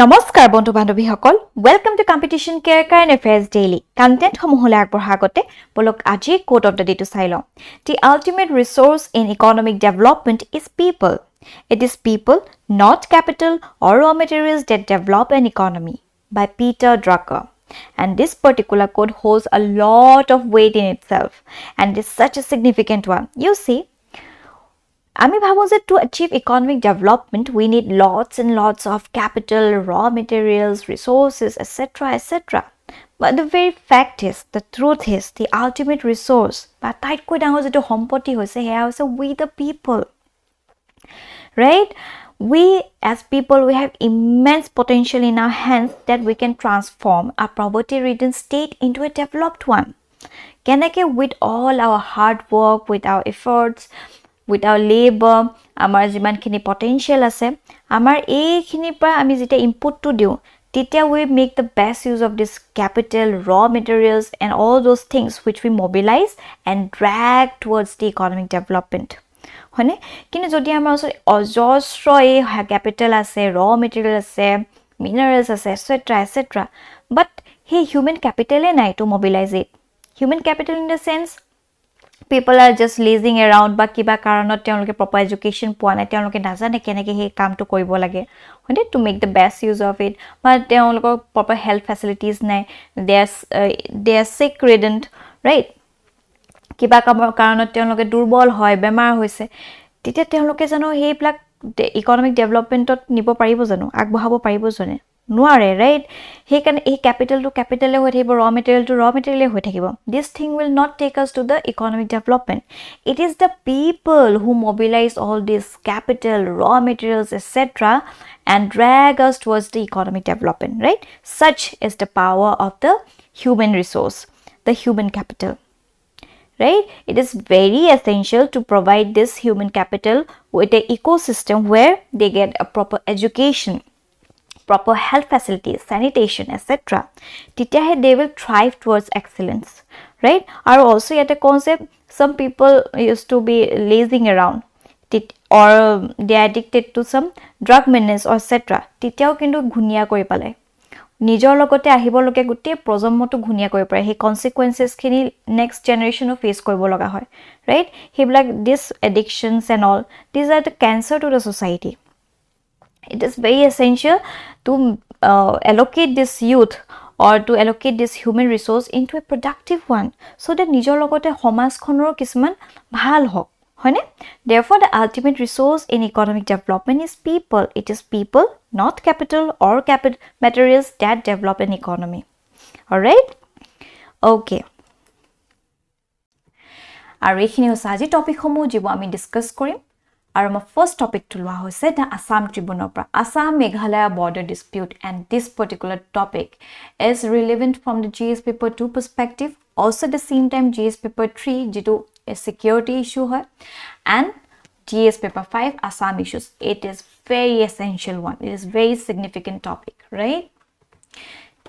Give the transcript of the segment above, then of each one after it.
নমস্কাৰ বন্ধু বান্ধৱীসকল welcome to competition care current affairs daily content সমূহলৈ আগবঢ়া আগতে বলক আজি কোট অফ দ্য ডে চাই লওঁ the ultimate resource in economic development is people it is people not capital or raw materials that develop an economy by Peter Drucker. And this particular quote holds a lot of weight in itself and is such a significant one. You see, আমি ভাবো যে to achieve economic development we need lots and lots of capital, raw materials, resources, etc. etc. But the very fact is, the truth is, the ultimate resource বা তাইতকৈ ডাঙৰ যেটো সম্পত্তি হৈছে হেয়া হৈছে we the people. Right? We as people, we have immense potential in our hands that we can transform a poverty-ridden state into a developed one. Keneke with all our hard work, with our efforts, with our labor, আমাৰ যিমানখিনি potential আছে আমাৰ এইখিনি পৰা আমি যেটা input to দিও তেতিয়া we make the best use of this capital, raw materials and all those things which we mobilize and drag towards the economic development. হয়নে কিন্তু যদি আমাৰ ওচৰত অজস্ৰ এই capital আছে, raw material আছে, minerals আছে, etc. etc. but he human capital নাই to mobilize it. Human capital in the sense people are just lazing around বা কিবা কাৰণত তেওঁলোকে proper education পোৱা নাই তেওঁলোকে নাজানে কেনেকৈ হে কামটো কৰিব লাগে হয়নে to make the best use of it but তেওঁলোকৰ proper health facilities নাই they are sick ridden right কিবা কাৰণত তেওঁলোকে দুৰ্বল হয় বেমাৰ হৈছে তেতিয়া তেওঁলোকে জানো হেইবিলাক ইকনমিক ডেভেলপমেন্টত নিব পাৰিব জানো আগবঢ়াব পাৰিব জানো নোৱাৰে right he can a capital to capital হৈ থাকিব raw material to raw material হৈ থাকিব this thing will not take us to the economic development it is the people who mobilize all this capital raw materials etc and drag us towards the economic development right such is the power of the human resource the human capital right it is very essential to provide this human capital with an ecosystem where they get a proper education proper health facilities, sanitation, etc. Titahe they will thrive towards excellence, right? Or also yet a concept, some people used to be lazing around or they are addicted to some drug menace or etc. Titao kintu ghunia kori pale. Nijor logote ahibologke gote projommoto ghunia kori pare. He consequences khini next generation of face koribo loga hoy, right? He like this addictions and all. These are the cancer to the society. It is very essential to allocate this youth or to allocate this human resource into a productive one so that nijor logote homaj khonor kisman bhal hok hoine therefore the ultimate resource in economic development is people it is people not capital or capital materials that develop an economy all right okay আৰু এইখিনি হৈছে আজি topic সমূহ যিবোৰ আমি discuss কৰিম আৰু my first topic to লোৱা হৈছে the Assam Tribunal পৰা Assam-Meghalaya border dispute and this particular topic is relevant from the GS paper 2 perspective also at the same time GS paper 3 যেটো a security issue হয় and GS paper 5 Assam issues it is very essential one it is very significant topic right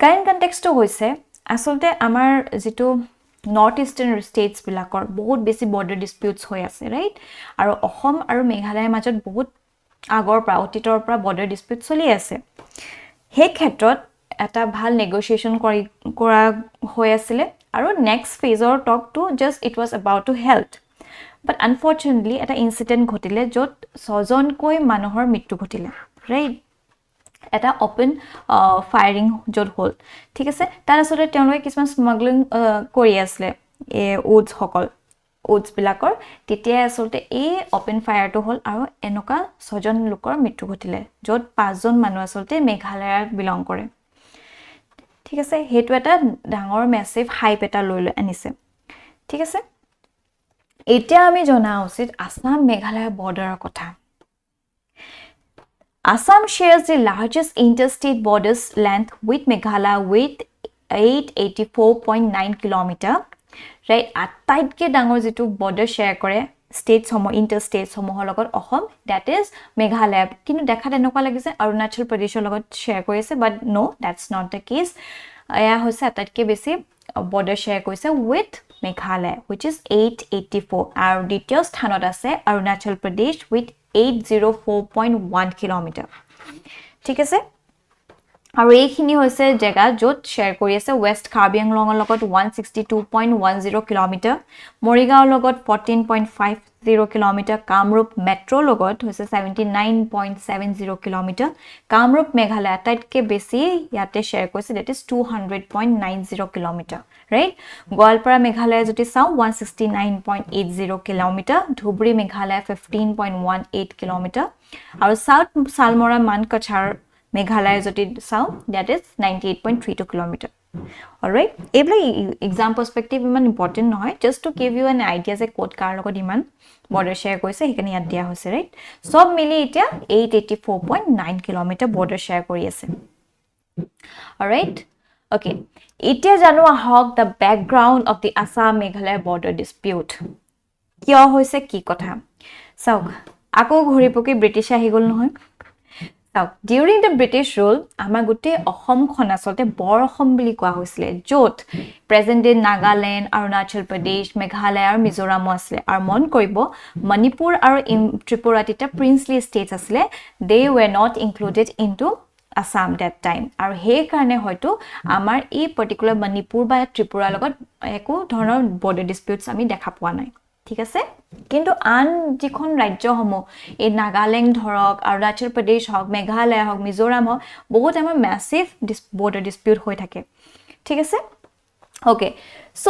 current context to হৈছে আসলতে আমাৰ যেটো North Eastern states bilakor bahut besi border disputes hoy ase right aru Assam aru Meghalaya majot bahut agor pra otitor pra border dispute choli ase he khetrot eta bhal negotiation kora hoy asile aru next phase or talk to just it was about to health but unfortunately eta incident ghotile jot 6 jon koi manohor mittu ghotile right এটা open firing jod hol ঠিক আছে তাৰ আসলে তেওঁলোকে কিছুমান smuggling কৰি আছিল এ Woods হকল Woods বিলাকৰ তেতিয়া আসলে এই open fire to হল আৰু এনেকা 6 জন লোকৰ মৃত্যু ঘটিলে যত 5 জন মানুহ আসলে মেঘালয় বিলং কৰে ঠিক আছে হেতু এটা ডাঙৰ ম্যাসিভ হাইপ এটা লৈ আনিছে ঠিক আছে এতিয়া আমি জনা উচিত আসাম মেঘালয় বৰ্ডাৰৰ কথা Assam shares the largest interstate borders length with Meghalaya with 884.9 km. Right? Ataitke dangor jitu border share kore states homo interstates homo logot Assam that is Meghalaya. Kintu dekha enokwa lagise Arunachal Pradesh logot share korise but no that's not the case. Aya hoise ataitke besi border share korise with Meghalaya which is 884 আৰু দ্বিতীয় স্থানত আছে Arunachal Pradesh with 804.1 kilometer ঠিক আছে আৰু এইখিনি হৈছে জেগা য'ত শ্বেয়াৰ কৰি আছে ৱেষ্ট কাৰ্বি আংলঙৰ লগত 162.10 কিলোমিটাৰ, মৰিগাঁৱৰ লগত 14.50 কিলোমিটাৰ, কামৰূপ মেট্ৰ' লগত হৈছে 79.70 কিলোমিটাৰ, কামৰূপ মেঘালয় আটাইতকৈ বেছি ইয়াতে শ্বেয়াৰ কৰিছে, that is 200.90 kilometre, right. Goalpara Meghalaya যদি চাওঁ 169.80 কিলোমিটাৰ, ধুবুৰী মেঘালয় 15.18 কিলোমিটাৰ, আৰু চাউথ চালমৰা মানকাছাৰ মেঘালয় যদি চাওঁ that is 98.32 কিলোমিটাৰ। অলৰাইট, এইবিলাক এক্সাম পাৰ্সপেক্টিভ ইমান ইম্পৰ্টেণ্ট নহয়, just to give you an idea যে ক'ত কাৰ লগত ইমান বৰ্ডাৰ শ্বেয়াৰ কৰিছে, সেইকাৰণে ইয়াত দিয়া হৈছে, ৰাইট। চব মিলি এতিয়া 884.9 কিলোমিটাৰ বৰ্ডাৰ শ্বেয়াৰ কৰি আছে। অলৰাইট, অ'কে, এতিয়া জানো আহক the background of the Assam Meghalaya border dispute. কিয় হৈছে, কি কথা চাওক, আকৌ ঘূৰি পকি ব্ৰিটিছ আহি গ'ল নহয়। During the British rule, আমাৰ গোটেই অসমখন আচলতে বৰ অসম বুলি কোৱা হৈছিলে, য'ত প্ৰেজেণ্ট ডে নাগালেণ্ড, অৰুণাচল প্ৰদেশ, মেঘালয় আৰু মিজোৰামো আছিলে। আৰু মন কৰিব মণিপুৰ আৰু ত্ৰিপুৰা তিনিটা প্ৰিন্সলি ষ্টেটছ আছিলে, they were not included into Assam that time। আৰু সেইকাৰণে হয়তো আমাৰ এই পাৰ্টিকুলাৰ মণিপুৰ বা ত্ৰিপুৰাৰ লগত একো ধৰণৰ বৰ্ডাৰ ডিছপিউটছ আমি দেখা পোৱা নাই, ঠিক আছে। কিন্তু আন যিখন ৰাজ্যসমূহ, এই নাগালেণ্ড ধৰক, অৰুণাচল প্ৰদেশ হওক, মেঘালয় হওক, মিজোৰাম হওক, বহুত আমাৰ মেছিভ বৰ্ডাৰ ডিছপিউট হৈ থাকে, ঠিক আছে। Okay, so'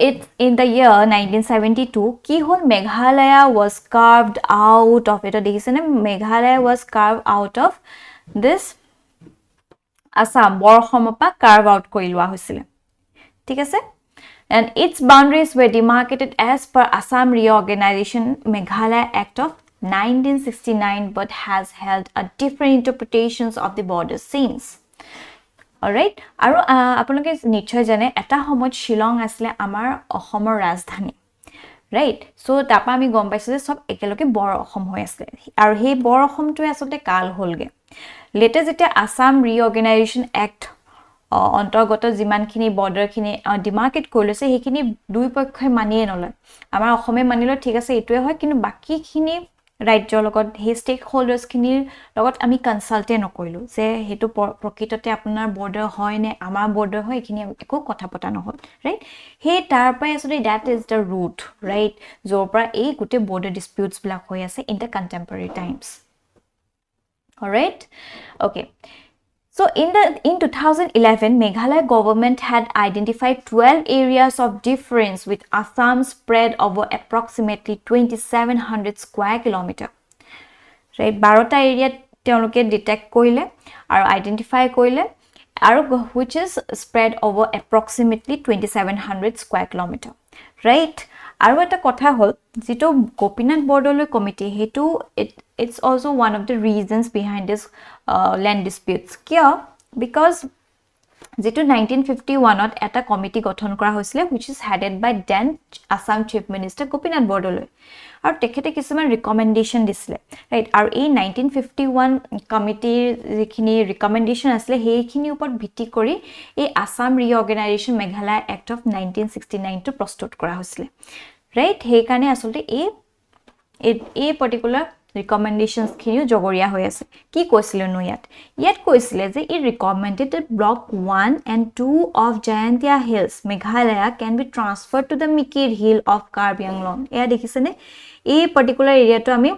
it's in the year 1972 কি হ'ল, Meghalaya was carved out of, এটা দেখিছেনে, Meghalaya was carve out of this Assam, বৰ অসমৰ পৰা কাৰ্ভ আউট কৰি লোৱা হৈছিলে, ঠিক আছে। And its boundaries were demarcated as per Assam Reorganization Meghalaya Act of 1969, but has held a different interpretations of the border since. Alright, আৰু আপোনালোকে নিশ্চয় জানে এটা সময়ত শিলং আছিলে আমাৰ অসমৰ ৰাজধানী, ৰাইট। চ' তাৰপৰা আমি গম পাইছোঁ যে চব একেলগে বৰ অসম হৈ আছিলে, আৰু সেই বৰ অসমটোৱে আচলতে কাল হ'লগে। লেটেষ্ট যেতিয়া আছাম ৰিঅৰ্গেনাইজেশ্যন এক্ট অন্তৰ্গত যিমানখিনি বৰ্ডাৰখিনি ডিমাৰ্কেট কৰি লৈছে, সেইখিনি দুই পক্ষই মানিয়ে নলয়। আমাৰ অসমে মানি লয়, ঠিক আছে, এইটোৱে হয়, কিন্তু বাকীখিনি ৰাজ্যৰ লগত, সেই ষ্টেক হোল্ডাৰ্ছখিনিৰ লগত আমি কনচাল্টে নকৰিলোঁ যে সেইটো প্ৰকৃততে আপোনাৰ বৰ্ডাৰ হয় নে আমাৰ বৰ্ডাৰ হয়, এইখিনি একো কথা পতা নহ'ল, ৰাইট। সেই তাৰ পৰাই আচলতে that is the root, right, য'ৰ পৰা এই গোটেই বৰ্ডাৰ ডিছপিউটছবিলাক হৈ আছে in the contemporary times. Alright, okay. So in 2011, Meghalaya government had identified 12 areas of difference with Assam spread over approximately 2700 square kilometer. Right, 12টা area তেওঁলোকে ডিটেক্ট কৰিলে আৰু আইডেন্টিফাই কৰিলে, আৰু which is spread over approximately 2700 square kilometer. Right, আৰু এটা কথা হ'ল যেটো গোপীনাথ বৰদলৈ কমিটি, হেতু it's also one of the reasons behind this land disputes. কিয়? Because যেটো 1951ত এটা কমিটি গঠন কৰা হৈছিলে, which is headed by then Assam Chief Minister Gopinath Bordoloi, আৰু তেখেতে কিছুমান ৰিকমেণ্ডেশ্যন দিছিলে, ৰাইট। আৰু এই 1951 কমিটিৰ যিখিনি ৰিকমেণ্ডেশ্যন আছিলে, সেইখিনিৰ ওপৰত ভিত্তি কৰি এই আছাম ৰিঅৰ্গেনাইজেশ্যন মেঘালয় এক্ট অফ 1969টো প্ৰস্তুত কৰা হৈছিলে, ৰাইট। সেইকাৰণে আচলতে এই পাৰ্টিকুলাৰ ৰিকমেণ্ডেশ্যনছখিনিও জগৰীয়া হৈ আছে। কি কৈছিলেনো ইয়াত কৈছিলে যে ই recommended block 1 and 2 of Jayantia Hills, Meghalaya can be transferred to the Mikir Hill of Karbi Anglong. এয়া দেখিছেনে, এই পাৰ্টিকুলাৰ এৰিয়াটো আমি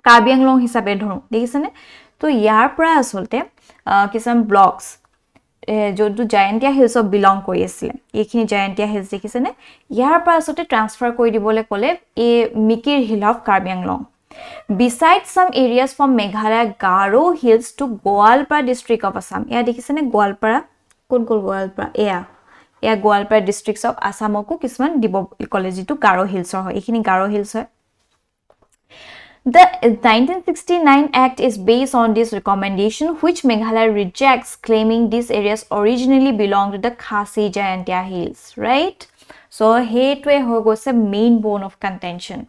কাৰ্বি আংলং হিচাপে ধৰোঁ, দেখিছেনে। তো ইয়াৰ পৰা আচলতে কিছুমান ব্লকছ যোনটো জায়ান্তিয়া হিলছক বিলং কৰি আছিলে, এইখিনি জায়ান্তিয়া হিলছ দেখিছেনে, ইয়াৰ পৰা আচলতে ট্ৰান্সফাৰ কৰি দিবলৈ ক'লে এই Mikir hill of Karbi Anglong. Besides some areas from Meghalaya Garo Hills to Goalpara district of Assam. এয়া দেখিছেনে গোৱালপাৰা, কোন গোৱালপাৰা, এয়া গোৱালপাৰা ডিষ্ট্ৰিক্টছ অফ আছামকো কিছুমান দিব ক'লে, যিটো গাৰো হিলছৰ হয়, এইখিনি গাৰো হিলছ হয়। The 1969 Act is based on this recommendation, which Meghalaya rejects, claiming these areas originally belonged to the Khasi Jayantia Hills, right? So, heitwe ho goise main bone of contention.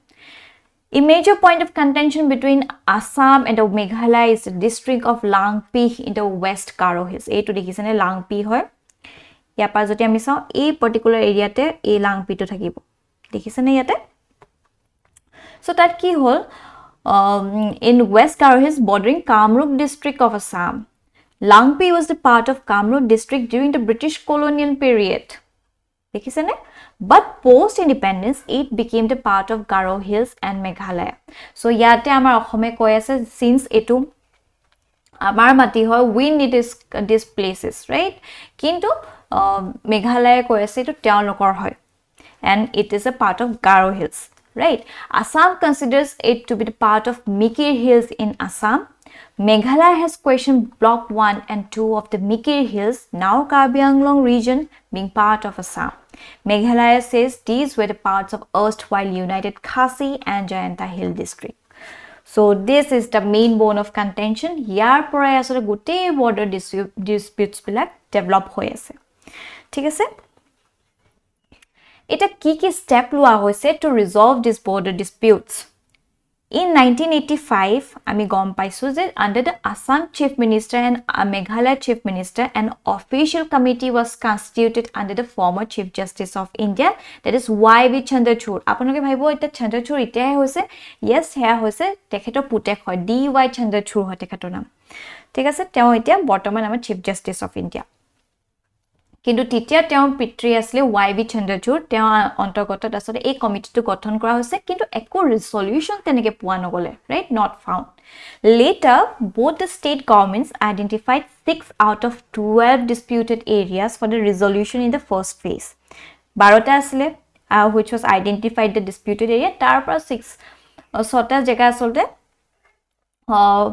A major point of contention between Assam and Meghalaya is the district of Langpi in the West Garo Hills. এইটো দেখিছেনে, Langpi হয়। ইয়াৰ পৰা যদি আমি চাওঁ, এই particular এৰিয়াতে এই Langpiটো থাকিব, দেখিছেনে ইয়াতে। So তাত কি হ'ল, in West Garo Hills bordering Kamrup district of Assam, Langpi was the part of Kamrup district during the British colonial period. দেখিছেনে? But post-independence, it became the part of Garo Hills and Meghalaya. So, ইয়াতে আমাৰ অসমে কৈ আছে, since এটো আমাৰ মাটি হয়, we need these places, right? কিন্তু মেঘালয়ে কৈ আছে এটো তেওঁলোকৰ হয়. And it is a part of Garo Hills, right? Assam considers it to be the part of Mikir Hills in Assam. Meghalaya has questioned Block 1 and 2 of the Mikir Hills, now Karbi Anglong region, being part of Assam. Meghalaya says these were the parts of erstwhile United Khasi and Jayanta Hill district. So this is the main bone of contention. Yar porai asore gote border disputes bilak develop hoi ase. Thik ase? Eta ki step lua hoise to resolve these border disputes. In 1985, আমি গম পাইছো যে under the Assam Chief Minister and Meghalaya Chief Minister, an official committee was constituted under the former Chief Justice of India, that is YV Chandrachud. আপোনালোকে ভাবিব এটা Chandrachud ইতিয়াহে হৈছে, yes হেয়া হৈছে তেখেতৰ পুতেক হয়, DY Chandrachud হয় তেখেতৰ নাম, ঠিক আছে, তেওঁ এতিয়া বৰ্তমান আমাৰ Chief Justice of India. কিন্তু তেতিয়া তেওঁ পিতৃ আছিল YV Chandrachud, তেওঁ অন্তৰ্গত আসলে এই কমিটিটো গঠন কৰা হৈছে, কিন্তু একো ৰিজল্যুশন তেনেকে পোৱা নগলে, right? Not found. Later, both the state governments identified 6 out of 12 disputed areas for the resolution in the first phase. 12টা আসলে which was identified the disputed area, তাৰ পৰা 6টা জায়গা আসলে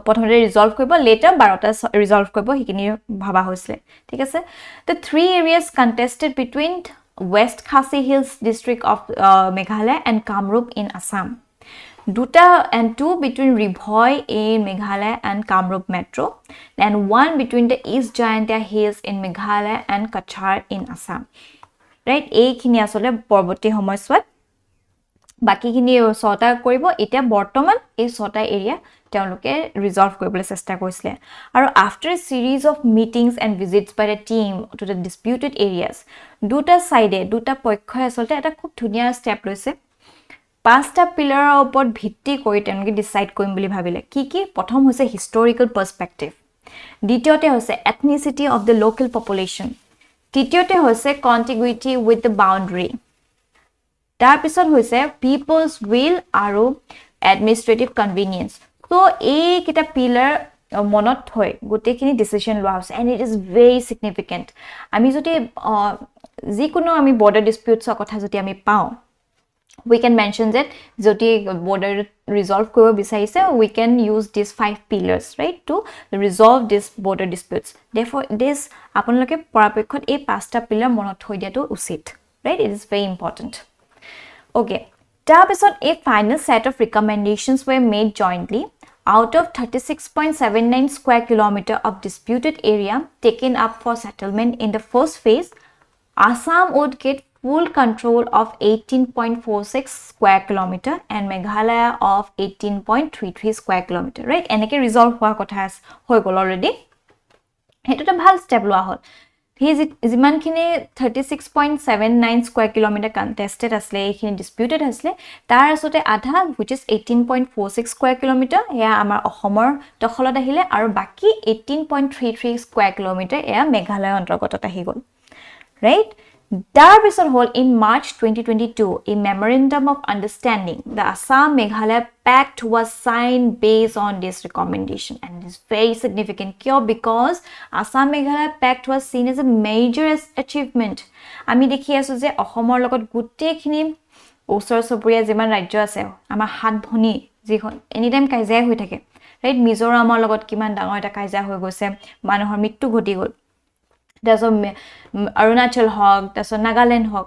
প্ৰথমতে ৰিজলভ কৰিব, later 12টা ৰিজলভ কৰিব, হিকিনি ভাবা হৈছিলে, ঠিক আছে. The 3 areas contested between West Khasi Hills district of Meghalaya and Kamrup in Assam. 2 between Ribhoi in Meghalaya and Kamrup Metro, and 1 between the East Jayanta Hills in Meghalaya and Kachar in Assam. Right? এইখিনি আসলে পৰৱৰ্তী সময়ছোৱাত বাকিখিনি 6টা কৰিব, এতিয়া বৰ্তমান এই 6টা এৰিয়া তেওঁলোকে ৰিজলভ কৰিবলৈ চেষ্টা কৰিছিলে. আৰু after a series of meetings and visits by the team to the disputed areas, দুটা পক্ষই আসলে এটা খুব ধুনীয়া ষ্টেপ লৈছে. 5টা পিলাৰৰ ওপৰত ভিত্তি কৰি তেওঁলোকে ডিসাইড কৰিম বুলি ভাবিলে. কি প্ৰথম হৈছে হিষ্টৰিকেল পাৰ্সপেক্টিভ, দ্বিতীয়তে হৈছে এথনিচিটি অফ দ্য লোকেল পপুলেশ্যন, তৃতীয়তে হৈছে কন্টিগুইটি উইথ দ্য বাউণ্ডাৰী, তাৰ পিছত হৈছে পিপলছ উইল আৰু এডমিনিষ্ট্ৰেটিভ কনভিনিয়েন্স. তো এই কিটা পিলাৰ মনত থৈ গোটেইখিনি ডিসিশন লোৱা হৈছে, এণ্ড ইট ইজ ভেৰি সিগনিফিকেণ্ট. আমি যদি যিকোনো আমি বৰ্ডাৰ ডিস্পিউটছৰ কথা যদি আমি পাওঁ, we can mention that joti border resolve কৰিব বিচাৰিছে, we can use these 5 pillars, right, to resolve these border disputes. Therefore this আপোনালোকে পৰাপক্ষত এই 5টা পিলাৰ মনত থৈ দিয়াটো উচিত, right? It is very important. Okay, তাৰপিছত a final set of recommendations were made jointly. Out of 36.79 square kilometer of disputed area taken up for settlement in the first phase, Assam would get full control of 18.46 square kilometer and Meghalaya of 18.33 square kilometer, right? Eneke resolve হোৱা কথা হৈ গল already. হেতুটা ভাল step লোৱা হল. হি জিমানখিনি 36.79 square kilometer contested asle, এইখিনি disputed asle, তাৰ আসতে আধা which is 18.46 square kilometer এয়া আমাৰ অসমৰ দখলত আহিলে, আৰু বাকি 18.33 square kilometer এয়া মেঘালয় অন্তৰ্গতত আহি গল, right? Dalbari hall in March 2022, a memorandum of understanding. The Assam-Meghalaya Pact was signed based on this recommendation, and it is very significant. Because Assam-Meghalaya Pact was seen as a major achievement. আমি দেখি আছো যে অসমৰ লগত গুটেখিনি ওচৰ চুবুৰীয়া যিমান ৰাজ্য আছে, আমাৰ হাত ভনি যিখন এনি টাইম কাজিয়া হৈ থাকে, ৰাইট? মিজোৰামৰ লগত কিমান ডাঙৰ এটা কাজিয়া হৈ গৈছে, মানুহৰ মৃত্যু ঘটি গল, অৰুণাচল হক, তাৰপিছত নাগালেণ্ড হক,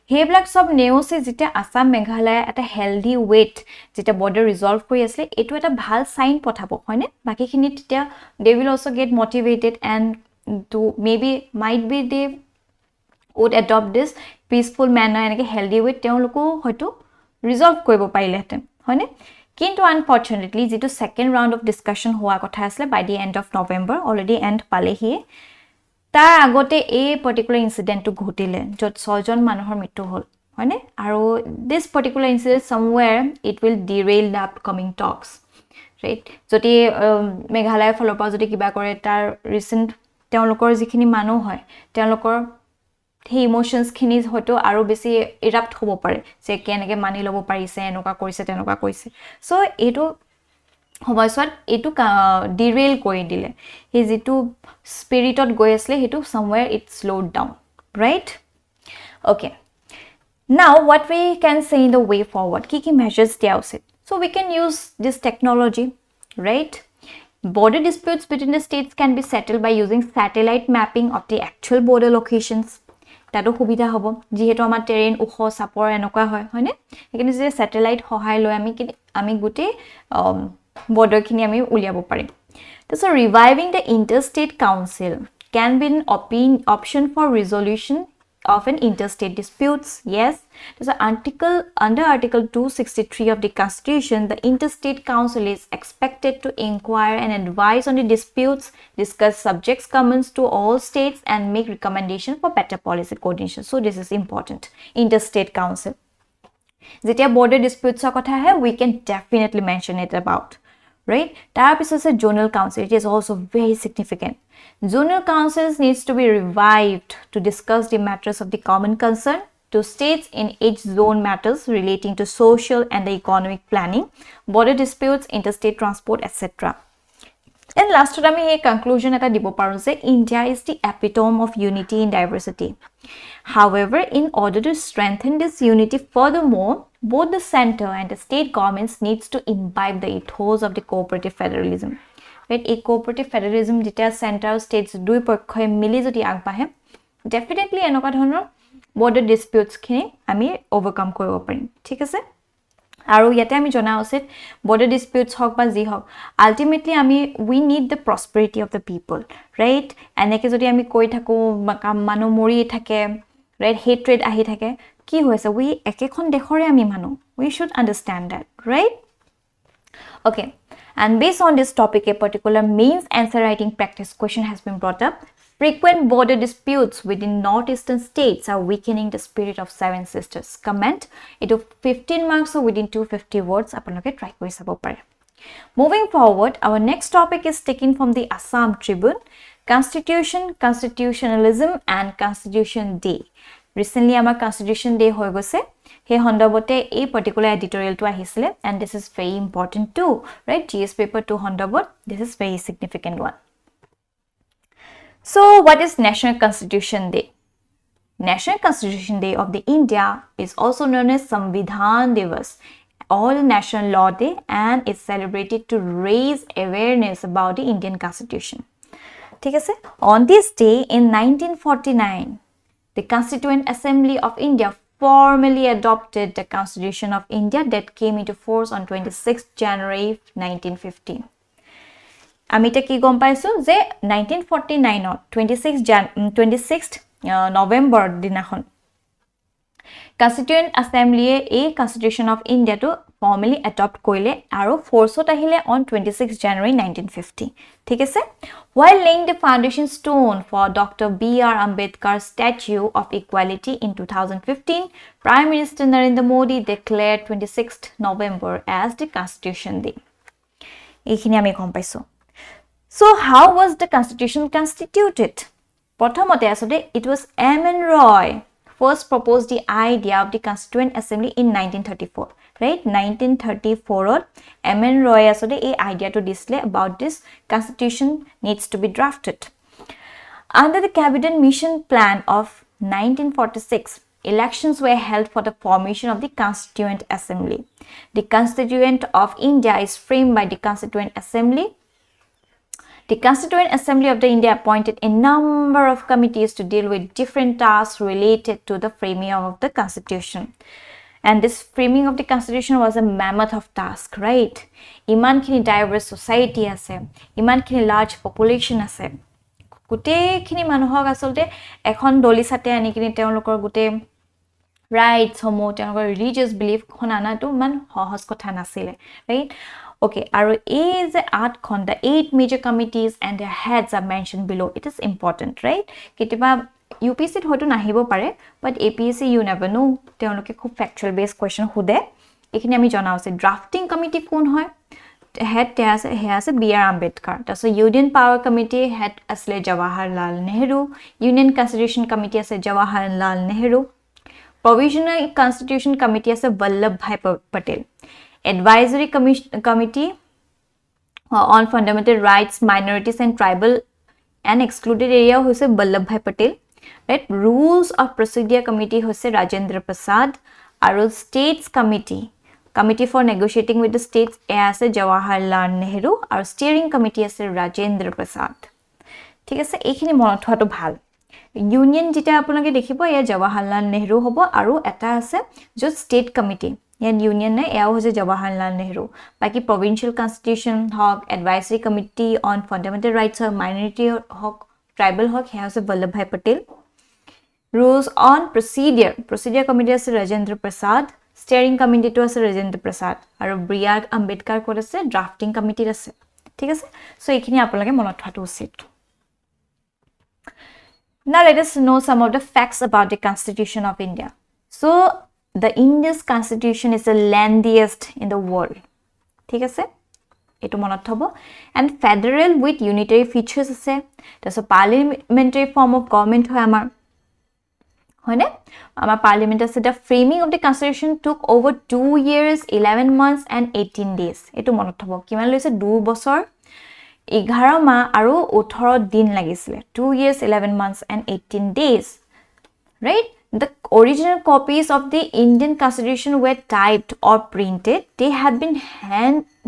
সেইবিলাক সব নেওচে যেতিয়া আসাম মেঘালয় এটা হেলদি ৱেট যেতিয়া বৰ্ডাৰ ৰিজলভ কৰি আছিল, এইটো এটা ভাল সাইন পঠাব, হয়নে? বাকিখিনি তেতিয়া they will also get motivated and to maybe might be they would adopt this peaceful manner, এনেকে হেলদি ৱেট তেওঁলোকো হয়তো ৰিজলভ কৰিব পাৰিলেহেঁতেন, হয়নে? কিন্তু আনফৰ্চুনেটলি যেটো সেকেন্ড ৰাউন্ড অফ ডিসকাশন হোৱা কথা আছিল by the end of November, already end পালেহি, তাৰ আগতে এই পাৰ্টিকুলাৰ ইনসিডেন্টটো ঘটিলে যত 6 জন মানুহৰ মৃত্যু হল, হয়নে? আৰু this particular incident somewhere it will derail the upcoming talks, right যদি মেঘালয়ৰ ফালৰ পৰা যদি কিবা কৰে তাৰ ৰিসেন্ট তেওঁলোকৰ যিখিনি মানুহ হয় তেওঁলোকৰ সেই ইমোশনছখিনি হয়তো আৰু বেছি ইৰাপ্ট হ'ব পাৰে যে কেনেকৈ মানি ল'ব পাৰিছে এনেকুৱা কৰিছে সো এইটো সময়ছোৱাত এইটো ডিৰেইল কৰি দিলে সেই যিটো স্পিৰিটত গৈ আছিলে সেইটো somewhere it slowed down right okay now what we can say in the way forward কি measures দিয়া উচিত so we can use this technology right border disputes between the states can be settled by using satellite mapping of the actual border locations তাতো সুবিধা হ'ব যেহেতু আমাৰ terrain উখ সাপৰ এনেকুৱা হয়নে এখিনি যে স্যাটেলাইট সহায় লৈ আমি গুটে border খিনি আমি উলিয়াব পাৰিম so reviving the interstate council can be an option for resolution of an interstate disputes yes so under article 263 of the constitution the interstate council is expected to inquire and advise on the disputes discuss subjects commons to all states and make recommendation for better policy coordination so this is important interstate council যেতিয়া border disputes কথা হে we can definitely mention it about right tar pisose zonal council it is also very significant zonal councils needs to be revived to discuss the matters of the common concern to states in each zone matters relating to social and the economic planning border disputes interstate transport etc and last time a conclusion eta dibo paru je India is the epitome of unity in diversity however in order to strengthen this unity furthermore both the center and the state governments needs to imbibe the ethos of the cooperative federalism right a cooperative federalism detail center states dui পক্ষই মিলি যদি আগবাহে definitely এনেকুৱা ধৰণৰ border disputes খিনি আমি overcome কৰিব পাৰিম ঠিক আছে আৰু ইয়াতে আমি জনা উচিত border disputes হক বা জি হক ultimately আমি we need the prosperity of the people right এনেকে যদি আমি কৈ থাকো মানুহ মৰি থাকে right hatred আহি থাকে কি হৈছে we একেখন দেশৰে আমি মানুহ we should understand that right okay and based on this topic a particular means answer writing practice question has been brought up frequent border disputes within northeastern states are weakening the spirit of seven sisters comment itu 15 marks or within 250 words apaloke try kori sabo pare moving forward our next topic is taken from the Assam Tribune constitution constitutionalism and constitution day recently our constitution day hoy gose he hondabote a particular editorial to ahisile and this is very important too right GS paper 2 hondabot this is very significant one so what is National Constitution Day National Constitution Day of the India is also known as Samvidhan Divas or National Law Day and is celebrated to raise awareness about the Indian Constitution ठीक है on this day in 1949 the Constituent Assembly of India formally adopted the Constitution of India that came into force on 26th January 1915 আমি তে কি গম পাইছো যে 1949 26th November দিনাখন Constituent Assembly a Constitution of India to formally adopt koile aru force ot ahile on 26 January 1950 ঠিক আছে while laying the foundation stone for Dr. B.R. Ambedkar's statue of equality in 2015 Prime Minister Narendra Modi declared 26th November as the Constitution Day এইখিনি আমি গম পাইছো so how was the constitution constituted prothomote asode it was M.N. Roy first proposed the idea of the Constituent Assembly in 1934 right 1934 M.N. Roy asode a idea to display about this constitution needs to be drafted under the cabinet mission plan of 1946 elections were held for the formation of the Constituent Assembly the Constituent of India is framed by the Constituent Assembly The Constituent Assembly of the India appointed a number of committees to deal with different tasks related to the framing of the Constitution. And this framing of the Constitution was a mammoth of task, right? Iman kini diverse society ase, iman kini large population ase. Gute kini manuhok asolte ekhon doli sate ani kini teolokor gute rights homo teolokor religious belief khonana tu man hohos kotha nasile, right? Okay, aru is the 8 major committees and their heads are mentioned below. It is important, right? Kitiba UPSC hoto nahibo pare, but APSC you never know. Teoloke khub factual based question hude. Ekhini ami jana ase drafting committee kon hoy? head has a B.R. Ambedkar. That's a Union Power Committee head asle Jawaharlal Nehru. Union Constitution Committee as Jawaharlal Nehru. Provisional Constitution Committee as Vallabhbhai Patel. Advisory Committee on Fundamental Rights, Minorities and Tribal and Excluded Area who is Vallabhbhai Patel. Right? Rules of Procedure Committee who is Rajendra Prasad. Our States Committee for Negotiating with the States as Jawaharlal Nehru. Our Steering Committee as Rajendra Prasad. ঠিক আছে এইখিনি মনত থোৱাটো ভাল union যেটা আপোনালোকে দেখিব ইয়া জৱাহৰলাল নেহৰু হ'ব আৰু এটা আছে যে ষ্টেট কমিটি ইয়ান ইউনিয়ন নাই এয়াও হৈছে জৱাহৰলাল নেহৰু বাকি প্ৰভিন্সিয়েল কনস্টিটিউশন হক advisory committee on fundamental rights of minority হক ট্ৰাইবেল হক হেয়া হৈছে Vallabhbhai Patel rules on procedure committee আছে Rajendra Prasad steering committee to আছে ৰাজেন্দ্ৰ প্ৰসাদ আৰু বি.আৰ. আম্বেদকাৰ কোড আছে drafting committee আছে ঠিক আছে সো এইখিনি আপোনালোকে মনত থোৱাটো উচিত Now let us know some of the facts about the Constitution of India. So the India's constitution is the lengthiest in the world. ঠিক আছে এটো মনত থব and federal with unitary features আছে that's a parliamentary form of government হয় আমাৰ হয়নে আমাৰ parliament আছে the framing of the constitution took over 2 years 11 months and 18 days এটো মনত থব কিমান লৈছে 2 বছৰ 11 মাহ আৰু 18 দিন লাগিছিলে 2 years 11 months and 18 days right the original copies of the Indian constitution were typed or printed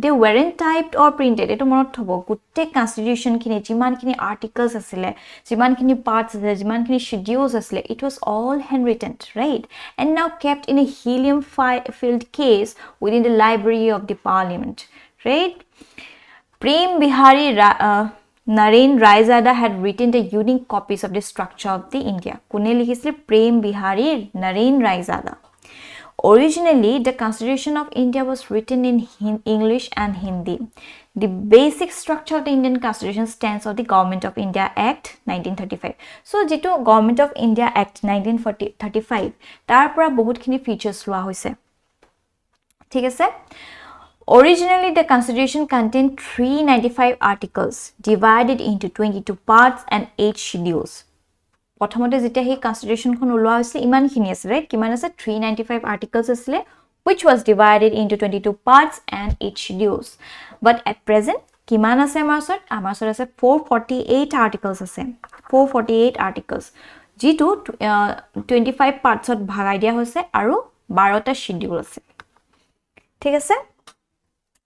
they weren't typed or printed eto monot thobo gutte constitution kini jiman kini articles asile jiman kini parts asile jiman kini schedules asile it was all handwritten right and now kept in a helium filled case within the library of the parliament right Prem Bihari Naren Raizada had written the unique copies of the structure of the India. Kune likhisile Prem Bihari Naren Raizada. Originally, the Constitution of India was written in English and Hindi. The basic structure of the Indian Constitution stands on the Government of India Act 1935. So, jito Government of India Act 1935, tar pora bahut khini features loa hoise. Thik ase? Originally, the Constitution contained 395 articles divided into 22 parts and 8 schedules. Prothomote jeta hi Constitution khon ulwa hoisile iman khini ase right kiman ase 395 articles asile which was divided into 22 parts and 8 schedules. But at present kiman ase amar sor ase 448 articles ase 448 articles jitu 25 parts ot bhagai dia hoise aru 12 ta schedule ase thik ase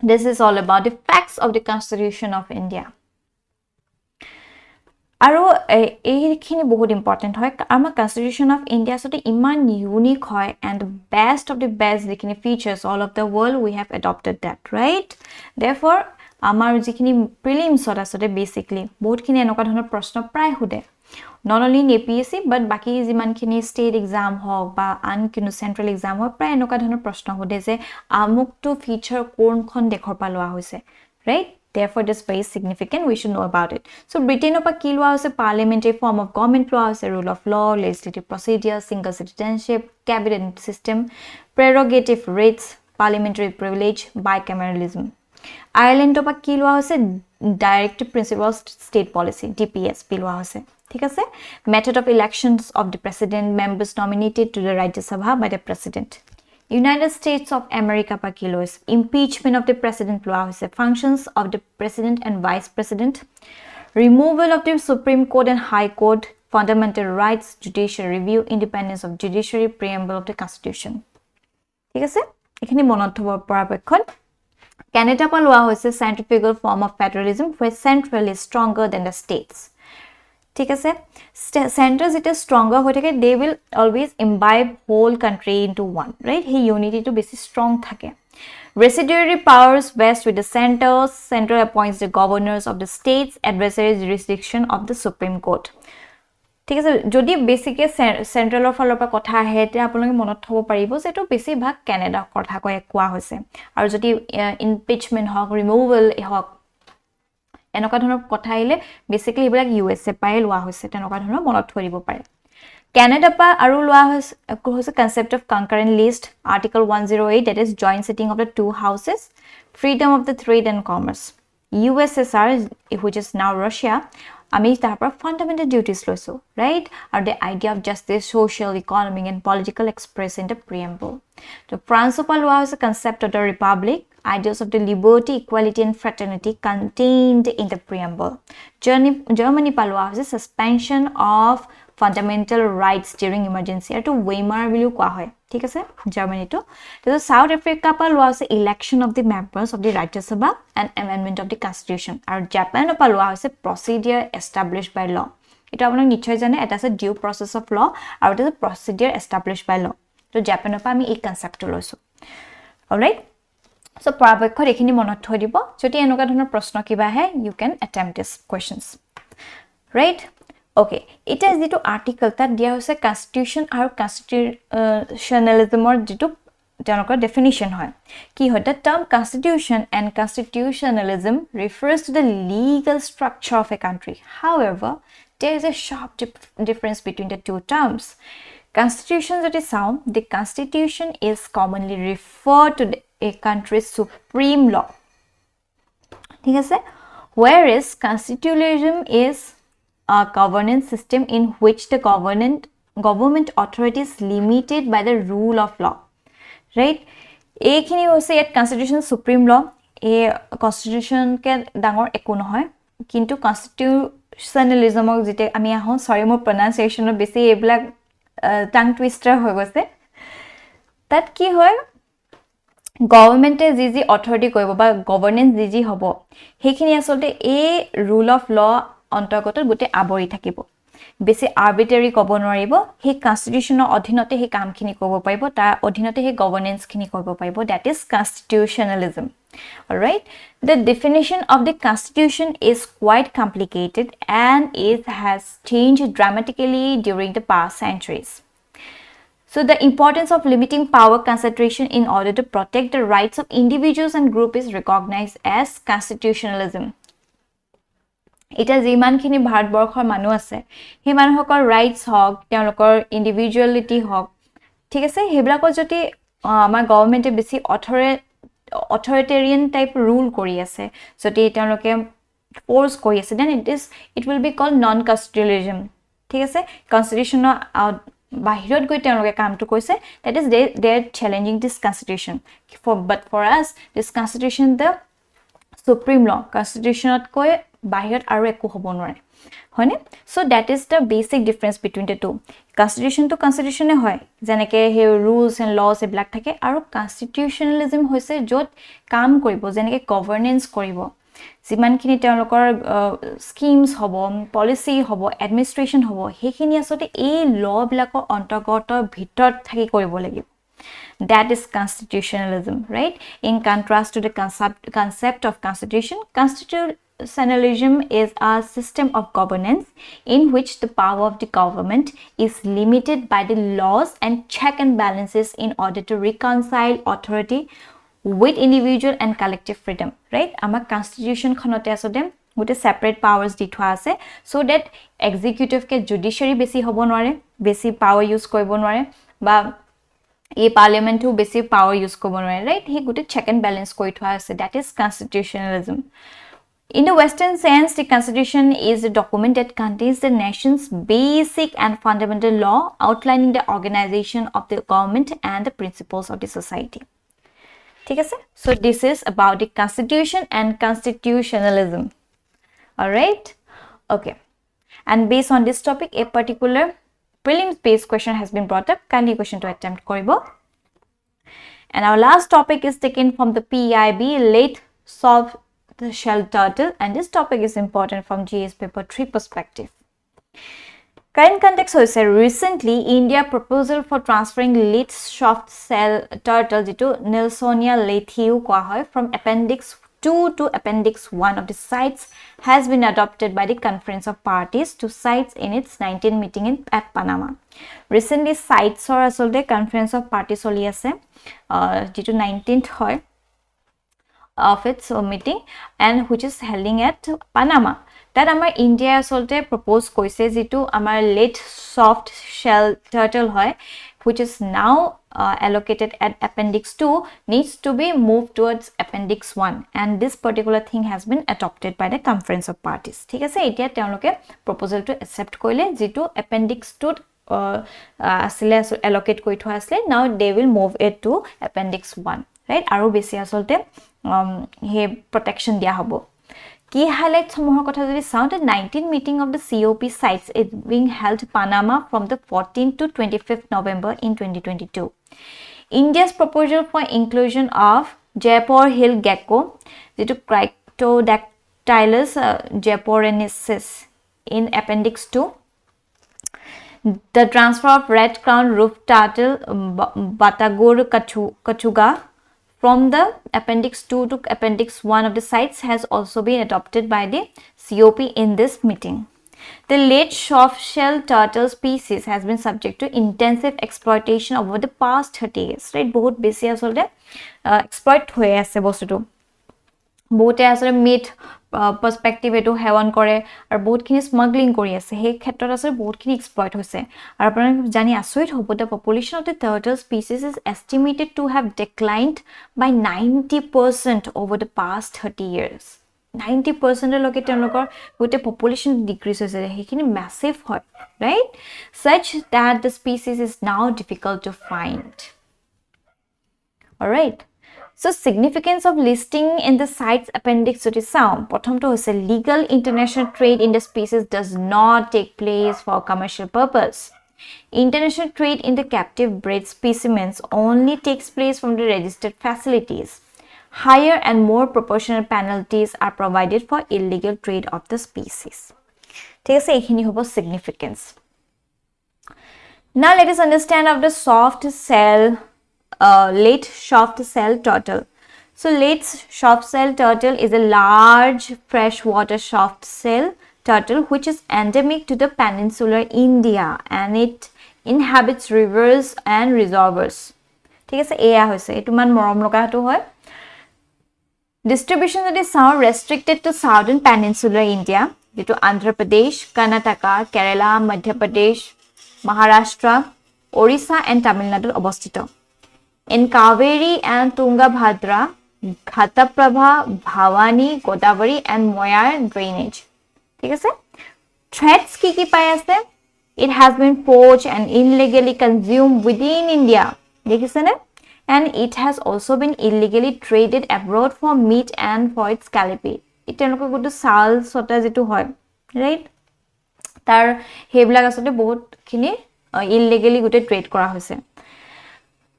This is all about the facts of the Constitution of India. Aro eikhini bahut important hoy our Constitution of India so iman unique hoy and the best of the best jikhini features all of the world we have adopted that right therefore amar jikhini prelims ot asode basically bahut khini enoka dhonor proshno pray hude not only in APSC but baki jiman khini state exam hok ba an kinu central exam hok pray enoka dhonor proshno hude je amuk to feature kon khon dekhor pa loa hoise right therefore it is very significant we should know about it so Britain opa ki loa hoise parliamentary form of government loa hoise rule of law legislative procedure single citizenship cabinet system prerogative rights parliamentary privilege bicameralism Ireland opa ki loa hoise directive principles state policy DPS loa hoise ঠিক আছে method of elections of the president members nominated to the Rajya Sabha by the president United States of America pa ki lois impeachment of the president loa hoise functions of the president and vice president removal of the Supreme Court and High Court fundamental rights judicial review independence of judiciary preamble of the constitution ঠিক আছে এখানে মনত থব পৰাপক্ষত Canada pa loa hoise centrifugal form of federalism where central is stronger than the states ঠিক আছে centers it is stronger hoy thake they will always imbibe whole country into one right he unity to be strong thake residuary powers vest with the center appoints the governors of the states adversary jurisdiction of the Supreme Court ঠিক আছে যদি বেসিকে সেন্ট্ৰালৰ ফালৰ পৰা কথা আহে তে আপোনালোকে মনত থব পাৰিব যে এটো বেছি ভাগ কানাডা কথা কয় কোৱা হৈছে আৰু যদি ইমপিচমেন্ট হক ৰিমুভেল হক এনেকা ধৰণৰ কথা আইলে বেসিক্যালি ইবিলাক USA পাই লোৱা হৈছে তেনেকা ধৰণৰ মনত থৰিব পাৰে Canada pa aru loa hoise concept of concurrent list article 108 that is joint sitting of the two houses, freedom of the trade and commerce. USSR which is now Russia ami tar par fundamental duties loisu, right? Or the idea of justice, social, economic and political expressed in the preamble. So France pa loa hoise concept of the republic, ideals of the liberty, equality and fraternity contained in the preamble. Germany pa loa hoise suspension of fundamental rights during emergency to Weimar will koa hoy, thik ase Germany to. So South Africa pa loa hoise election of the members of the Rajya Sabha and amendment of the constitution. And Japan pa loa hoise procedure established by law. Ito aponok nichhoy jane eta ase due process of law aru eta procedure established by law. So Japan pa ami ei concept to loisu. All right, so parapokhor ekhini monot thoi dibo jodi enoka dhৰণৰ প্ৰশ্ন কিবা হে you can attempt these questions, right? Okay, it is the article that dia hoise constitution or constitutionalism or jitu janokar definition hoy ki hoy. The term constitution and constitutionalism refers to the legal structure of a country. However, there is a sharp difference between the two terms. Constitution that is sound, the constitution is commonly referred to a country's supreme law, thik ase, whereas constitutionalism is a governance system in which the government authority is limited by the rule of law, right? Ekhini hoise yet constitution supreme law, a constitution ke dangor eku nohoy, kintu constitutionalism ok jite ami ahon, sorry mo pronunciation besi eblak tongue twister hoy goise, that ki hoy government ji authority koibo ba governance ji hobo hekhini asolte a rule of law অন্তৰ্গত গুটে আবৰি থাকিব, বেছি আৰ্বিট্ৰাৰি কব নোৱাৰিব, হে কনস্টিটিউশনৰ অধীনতে হে কামখিনি কৰিব পাৰিব, তাৰ অধীনতে হে গভৰ্নেন্স খিনি কৰিব পাৰিব, that is constitutionalism. All right, the definition of the constitution is quite complicated and it has changed dramatically during the past centuries. So the importance of limiting power concentration in order to protect the rights of individuals and groups is recognized as constitutionalism. এটা যিমানখিনি ভাৰতবৰ্ষৰ মানুহ আছে হে মানুহকৰ rights হক তেওঁলোকৰ individuality হক, ঠিক আছে, হেবিলাকৰ যদি আমাৰ গভৰ্নমেন্টে বেছি অথৰিটেৰিয়ান টাইপ ৰুল কৰি আছে, যদি তেওঁলোকে ফোৰ্স কৰি আছে, then it will be called non constitutionalism, ঠিক আছে, কনস্টিটিউশনৰ বাহিৰত গৈ তেওঁলোকে কামটো কৰিছে, that is they are challenging this constitution. But for us this constitution the supreme law, constitutionত কৈ বাহিৰত আৰু একো হ'ব নোৱাৰে, হয়নে? So that is the basic difference between the two. Constitution to constitution হয় যেনেকে হে rules and laws এবিলাক থাকে, আৰু constitutionalism হৈছে য'ত কাম কৰিব, যেনেকে governance কৰিব, যিমানখিনি তেওঁলোকৰ স্কিমছ হ'ব, পলিচি হ'ব, এডমিনিষ্ট্ৰেশ্যন হ'ব, সেইখিনি আচলতে এই ল বিলাকৰ অন্তৰ্গত ভিতৰত থাকি কৰিব লাগিব. That is constitutionalism, right? In contrast to the concept of constitution, constitutionalism is a system of governance in which the power of the government is limited by the laws and check and balances in order to reconcile authority with individual and collective freedom, right? Our constitution khanote asode gote separate powers di thwa ase, so that executive ke judiciary besi hobo nware, besi power use koibo nware, ba a parliament who basic power use kobo nware, right? He gote check and balance koi thwa ase, that is constitutionalism. In the Western sense, the Constitution is a document that contains the nation's basic and fundamental law outlining the organization of the government and the principles of the society. ठीक है? So this is about the Constitution and constitutionalism. All right? Okay. And based on this topic, a particular prelims-based question has been brought up. Kindly question to attempt koribo. And our last topic is taken from the PIB, late soft shell turtle, and this topic is important from GS paper 3 perspective. Current context hoise recently India proposal for transferring late soft shell turtle to Nelsonia Lethiu koa hoy from appendix 2 to appendix 1 of the sites has been adopted by the conference of parties to sites in its 19th meeting at Panama. Recently sites or asolte conference of parties soli ase jitu 19th hoy of its meeting and which is holding at Panama. that আমাৰ India আসলতে propose কৈছে যেটো আমাৰ late soft shell turtle হয় which is now allocated at appendix 2 needs to be moved towards appendix 1 and this particular thing has been adopted by the conference of parties ঠিক আছে এতিয়া তেওঁলোকে proposal to accept কৰিলে যেটো appendix 2 আসলে allocate কৰি থোৱা আছে now they will move it to appendix 1 right আৰু বেছি আসলতে হে protection দিয়া হ'ব Key highlights সমূহৰ কথা যদি চাওঁ the 19th meeting of the COP sites is being held Panama from the 14th to 25th November in 2022. India's proposal for inclusion of Jaipur hill gecko যেটো Crictodactylus japorensis in appendix 2 the transfer of red crown roof turtle Batagur kachuga from the appendix 2 to appendix 1 of the sites has also been adopted by the COP in this meeting. The late soft shell turtle species has been subject to intensive exploitation over the past 30 years. Right? बहुत बेसी असलते exploit हुए ऐसे बोस्तुটো बहुते আসলে meat perspective এটো হেৱন কৰে আৰু বহুতখিনি স্মাগলিং কৰি আছে সেই ক্ষেত্ৰত আসলে বহুতখিনি এক্সপ্লইট হৈছে আৰু আপোনালোক জানি আচৰিত হ'ব the population of the turtle species is estimated to have declined by 90% over the past 30 years 90% লকে তেওঁলোকৰ গোটে population decrease হৈছে সেইখিনি massive হয় right such that the species is now difficult to find all right So significance of listing in the CITES appendix jodi sound prothomto hoise legal international trade in the species does not take place for commercial purpose international trade in the captive bred specimens only takes place from the registered facilities higher and more proportional penalties are provided for illegal trade of the species thik ase ekhini hobo significance now let us understand of the soft shell late soft shell turtle. So late soft shell turtle is a large freshwater soft shell turtle which is endemic to the peninsular India and it inhabits rivers and reservoirs. ঠিক আছে এয়া হৈছে এটো মান মৰম লগা হটো হয় Distribution যদি চাও restricted to southern peninsular India যেটো Andhra Pradesh, Karnataka, Kerala, Madhya Pradesh, Maharashtra, Orissa and Tamil Nadu অবস্থিত In Kaveri and Tungabhadra, Ghataprabha, Bhavani, Godavari and Moyar drainage. ঠিক আছে threats কি পাই আছে It has been poached and illegally consumed within India. দেখিছেনে and it has also been illegally traded abroad for meat and for its scallopy. ইতেনক গুটো সাল সটা যেটো হয় right তাৰ হেবিলাক আসলে বহুত খিনি illegally গুটে ট্ৰেড কৰা হৈছে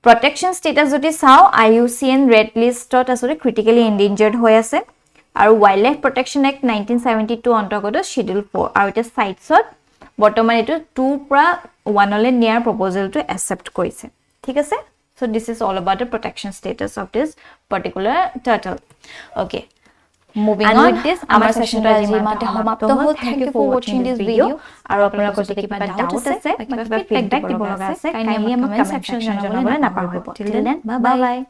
Protection status jodi sao IUCN red list tot asore critically endangered hoy ase aru Wildlife Protection Act 1972 অন্তৰ্গত schedule 4 আৰু এটা sites ত বৰ্তমান এটো 2 পৰা 1 লৈ near proposal to accept কৰিছে ঠিক আছে so this is all about the protection status of this particular turtle okay Moving on with this, our session আজি মাতে সমাপ্ত হ'ল Thank you for watching this video আৰু আপোনালোকৰ যদি কিবা ডাউট আছে কিবা ফিডবেক দিব লগা আছে kindly আমাক কমেন্ট সেকশনত জনাবলৈ নাপাহৰিব Till then bye bye